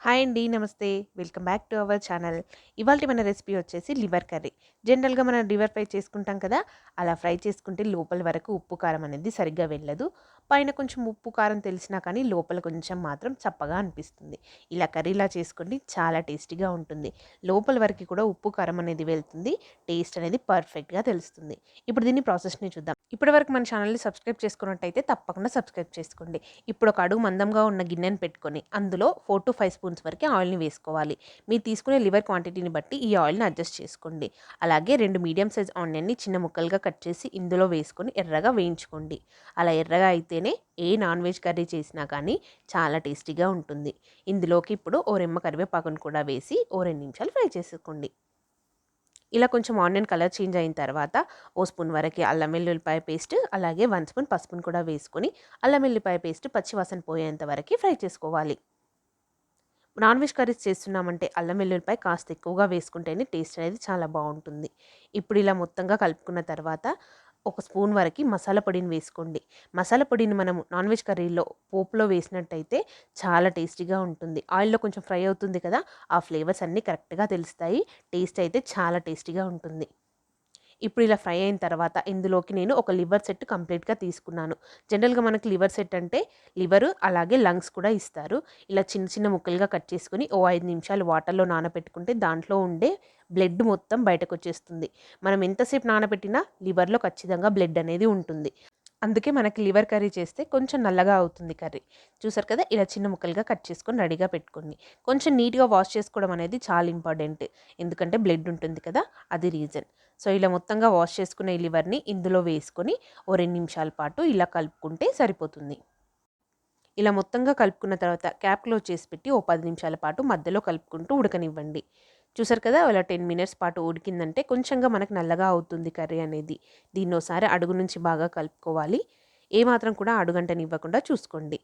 Hi అండి. నమస్తే. Welcome back to our channel. ఇవాల్టి మన రెసిపీ వచ్చేసి లివర్ కర్రీ. జనరల్‌గా మనం లివర్ ఫ్రై చేసుకుంటాం కదా! అలా ఫ్రై చేసుకుంటే లోపల వరకు ఉప్పు, కారం అనేది సరిగ్గా వెళ్ళదు. పైన కొంచెం ఉప్పు, కారం తెలిసినా కానీ లోపల కొంచెం మాత్రం చప్పగా అనిపిస్తుంది. ఇలా కర్రీలా చేసుకోండి చాలా టేస్టీగా ఉంటుంది. లోపల వరకు కూడా ఉప్పు, కారం అనేది వెళ్తుంది. టేస్ట్ అనేది పర్ఫెక్ట్‌గా తెలుస్తుంది. ఇప్పుడు దీని ప్రాసెస్‌ని చూద్దాం. ఇప్పటివరకు మన ఛానల్‌ని సబ్స్క్రైబ్ చేసుకున్నట్టయితే తప్పకుండా సబ్స్క్రైబ్ చేసుకోండి. ఇప్పుడు ఒక అడుగు మందంగా ఉన్న గిన్నెను పెట్టుకొని అందులో 4-5 స్పూన్స్ వరకు ఆయిల్‌ని వేసుకోవాలి. మీరు తీసుకునే లివర్ క్వాంటిటీని బట్టి ఈ ఆయిల్‌ని అడ్జస్ట్ చేసుకోండి. అలాగే 2 మీడియం సైజ్ ఆనియన్‌ని చిన్న ముక్కలుగా కట్ చేసి ఇందులో వేసుకొని ఎర్రగా వేయించుకోండి. అలా ఎర్రగా అయితేనే ఏ నాన్ వెజ్ కర్రీ చేసినా కానీ చాలా టేస్టీగా ఉంటుంది. ఇందులోకి ఇప్పుడు ఓ రెమ్మ కరివేపాకును కూడా వేసి ఓ 2 నిమిషాలు ఫ్రై చేసుకోండి. ఇలా కొంచెం ఆనియన్ కలర్ చేంజ్ అయిన తర్వాత ఓ స్పూన్ వరకు అల్లం వెల్లుల్లిపాయ పేస్ట్, అలాగే 1 స్పూన్ పసుపును కూడా వేసుకొని అల్లం వెల్లుల్లిపాయ పేస్ట్ పచ్చి వాసన పోయేంత వరకు ఫ్రై చేసుకోవాలి. నాన్ వెజ్ కర్రీస్ చేస్తున్నామంటే అల్లం వెల్లుల్లిపాయ కాస్త ఎక్కువగా వేసుకుంటేనే టేస్ట్ అనేది చాలా బాగుంటుంది. ఇప్పుడు ఇలా మొత్తంగా కలుపుకున్న తర్వాత ఒక స్పూన్ వరకు మసాలా పొడిని వేసుకోండి. మసాలా పొడిని మనం నాన్ వెజ్ కర్రీలో పోపులో వేసినట్టయితే చాలా టేస్టీగా ఉంటుంది. ఆయిల్‌లో కొంచెం ఫ్రై అవుతుంది కదా! ఆ ఫ్లేవర్స్ అన్నీ కరెక్ట్‌గా తెలుస్తాయి. టేస్ట్ అయితే చాలా టేస్టీగా ఉంటుంది. ఇప్పుడు ఇలా ఫ్రై అయిన తర్వాత ఇందులోకి నేను ఒక లివర్ సెట్ కంప్లీట్‌గా తీసుకున్నాను. జనరల్‌గా మనకి లివర్ సెట్ అంటే లివరు అలాగే లంగ్స్ కూడా ఇస్తారు. ఇలా చిన్న చిన్న ముక్కలుగా కట్ చేసుకొని ఓ 5 నిమిషాలు వాటర్‌లో నానబెట్టుకుంటే దాంట్లో ఉండే బ్లడ్ మొత్తం బయటకొచ్చేస్తుంది. మనం ఎంతసేపు నానబెట్టినా లివర్‌లో ఖచ్చితంగా బ్లడ్ అనేది ఉంటుంది. అందుకే మనకి లివర్ కర్రీ చేస్తే కొంచెం నల్లగా అవుతుంది కర్రీ. చూసారు కదా! ఇలా చిన్న ముక్కలుగా కట్ చేసుకొని రెడీగా పెట్టుకోండి. కొంచెం నీట్‌గా వాష్ చేసుకోవడం అనేది చాలా ఇంపార్టెంట్. ఎందుకంటే బ్లడ్ ఉంటుంది కదా! అది రీజన్. సో, ఇలా మొత్తంగా వాష్ చేసుకున్న ఈ లివర్‌ని ఇందులో వేసుకొని ఓ 2 నిమిషాల పాటు ఇలా కలుపుకుంటే సరిపోతుంది. ఇలా మొత్తంగా కలుపుకున్న తర్వాత క్యాప్ క్లోజ్ చేసి పెట్టి ఓ 10 నిమిషాల పాటు మధ్యలో కలుపుకుంటూ ఉడకనివ్వండి. చూసారు కదా! అలా 10 మినిట్స్ పాటు ఉడికిందంటే కొంచెంగా మనకు నల్లగా అవుతుంది కర్రీ అనేది. దీన్నోసారి అడుగు నుంచి బాగా కలుపుకోవాలి. ఏమాత్రం కూడా అడుగంటనివ్వకుండా చూసుకోండి.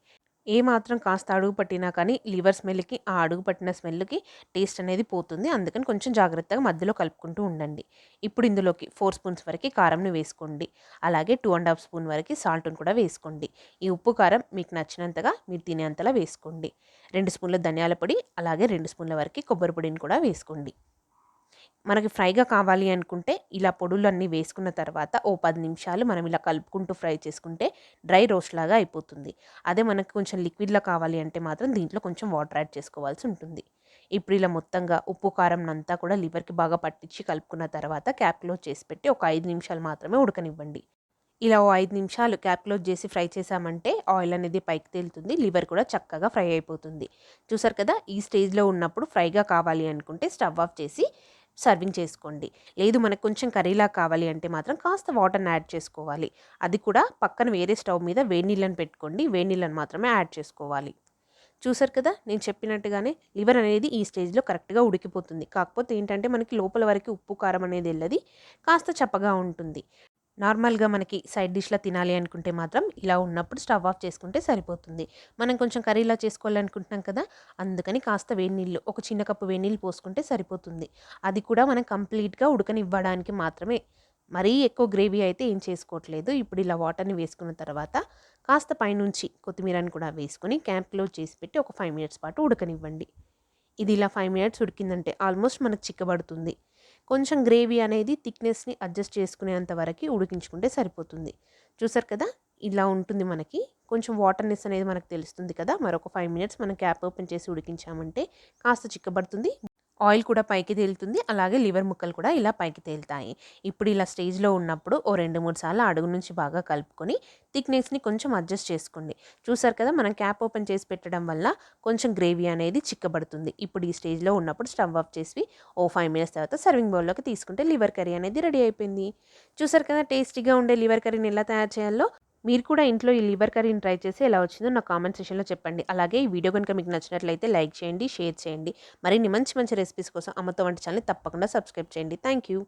ఏమాత్రం కాస్త అడుగు పట్టినా కానీ లివర్ స్మెల్‌కి, ఆ అడుగు పట్టిన స్మెల్‌కి టేస్ట్ అనేది పోతుంది. అందుకని కొంచెం జాగ్రత్తగా మధ్యలో కలుపుకుంటూ ఉండండి. ఇప్పుడు ఇందులోకి 4 స్పూన్స్ వరకి కారంని వేసుకోండి. అలాగే 2½ స్పూన్ వరకి సాల్ట్‌ని కూడా వేసుకోండి. ఈ ఉప్పు, కారం మీకు నచ్చినంతగా మీరు తినేంతలా వేసుకోండి. 2 స్పూన్ల ధనియాల పొడి, అలాగే 2 స్పూన్ల వరకి కొబ్బరి పొడిని కూడా వేసుకోండి. మనకి ఫ్రైగా కావాలి అనుకుంటే ఇలా పొడులన్నీ వేసుకున్న తర్వాత ఓ 10 నిమిషాలు మనం ఇలా కలుపుకుంటూ ఫ్రై చేసుకుంటే డ్రై రోస్ట్ లాగా అయిపోతుంది. అదే మనకు కొంచెం లిక్విడ్‌లా కావాలి అంటే మాత్రం దీంట్లో కొంచెం వాటర్ యాడ్ చేసుకోవాల్సి ఉంటుంది. ఇప్పుడు ఇలా మొత్తంగా ఉప్పు, కారంనంతా కూడా లివర్‌కి బాగా పట్టించి కలుపుకున్న తర్వాత క్యాప్ క్లోజ్ చేసి పెట్టి ఒక 5 నిమిషాలు మాత్రమే ఉడకనివ్వండి. ఇలా ఓ 5 నిమిషాలు క్యాప్ క్లోజ్ చేసి ఫ్రై చేశామంటే ఆయిల్ అనేది పైకి తేలుతుంది. లివర్ కూడా చక్కగా ఫ్రై అయిపోతుంది. చూసారు కదా! ఈ స్టేజ్‌లో ఉన్నప్పుడు ఫ్రైగా కావాలి అనుకుంటే స్టవ్ ఆఫ్ చేసి సర్వింగ్ చేసుకోండి. లేదు మనకు కొంచెం కర్రీలా కావాలి అంటే మాత్రం కాస్త వాటర్‌ని యాడ్ చేసుకోవాలి. అది కూడా పక్కన వేరే స్టవ్ మీద వేడి నీళ్ళని పెట్టుకోండి. వేడి నీళ్ళని మాత్రమే యాడ్ చేసుకోవాలి. చూసారు కదా! నేను చెప్పినట్టుగానే లివర్ అనేది ఈ స్టేజ్‌లో కరెక్ట్‌గా ఉడికిపోతుంది. కాకపోతే ఏంటంటే మనకి లోపల వరకు ఉప్పు, కారం అనేది ఎళ్ళది. కాస్త చప్పగా ఉంటుంది. నార్మల్‌గా మనకి సైడ్ డిష్‌లా తినాలి అనుకుంటే మాత్రం ఇలా ఉన్నప్పుడు స్టవ్ ఆఫ్ చేసుకుంటే సరిపోతుంది. మనం కొంచెం కర్రీలా చేసుకోవాలనుకుంటున్నాం కదా! అందుకని కాస్త వేడి నీళ్ళు ఒక చిన్న కప్పు వేడి నీళ్ళు పోసుకుంటే సరిపోతుంది. అది కూడా మనం కంప్లీట్‌గా ఉడకనివ్వడానికి మాత్రమే. మరీ ఎక్కువ గ్రేవీ అయితే ఏం చేసుకోవట్లేదు. ఇప్పుడు ఇలా వాటర్‌ని వేసుకున్న తర్వాత కాస్త పైనుంచి కొత్తిమీరని కూడా వేసుకొని క్యాప్ క్లోజ్ చేసి పెట్టి ఒక 5 మినిట్స్ పాటు ఉడకనివ్వండి. ఇది ఇలా 5 మినిట్స్ ఉడికిందంటే ఆల్మోస్ట్ మనకు చిక్కబడుతుంది. కొంచెం గ్రేవీ అనేది థిక్‌నెస్‌ని అడ్జస్ట్ చేసుకునేంత వరకి ఉడికించుకుంటే సరిపోతుంది. చూసారు కదా! ఇలా ఉంటుంది మనకి. కొంచెం వాటర్‌నెస్ అనేది మనకు తెలుస్తుంది కదా! మరొక 5 మినిట్స్ మనం క్యాప్ ఓపెన్ చేసి ఉడికించామంటే కాస్త చిక్కబడుతుంది. ఆయిల్ కూడా పైకి తేలుతుంది. అలాగే లివర్ ముక్కలు కూడా ఇలా పైకి తేలుతాయి. ఇప్పుడు ఇలా స్టేజ్‌లో ఉన్నప్పుడు ఓ 2, 3 సార్లు అడుగు నుంచి బాగా కలుపుకొని థిక్‌నెస్‌ని కొంచెం అడ్జస్ట్ చేసుకోండి. చూసారు కదా! మనం క్యాప్ ఓపెన్ చేసి పెట్టడం వల్ల కొంచెం గ్రేవీ అనేది చిక్కబడుతుంది. ఇప్పుడు ఈ స్టేజ్‌లో ఉన్నప్పుడు స్టవ్ ఆఫ్ చేసి ఓ 5 మినిట్స్ తర్వాత సర్వింగ్ బౌల్‌లోకి తీసుకుంటే లివర్ కర్రీ అనేది రెడీ అయిపోయింది. చూసారు కదా! టేస్టీగా ఉండే లివర్ కర్రీని ఎలా తయారు చేయాలో. మీరు కూడా ఇంట్లో ఈ లివర్ కర్రీని ట్రై చేసి ఎలా వచ్చిందో నాకు కామెంట్ సెక్షన్‌లో చెప్పండి. అలాగే ఈ వీడియో గనుక మీకు నచ్చినట్లయితే లైక్ చేయండి, షేర్ చేయండి. మరిన్ని మంచి మంచి రెసిపీస్ కోసం అమ్మతో వంట ఛానల్‌ని తప్పకుండా సబ్స్క్రైబ్ చేయండి. Thank you.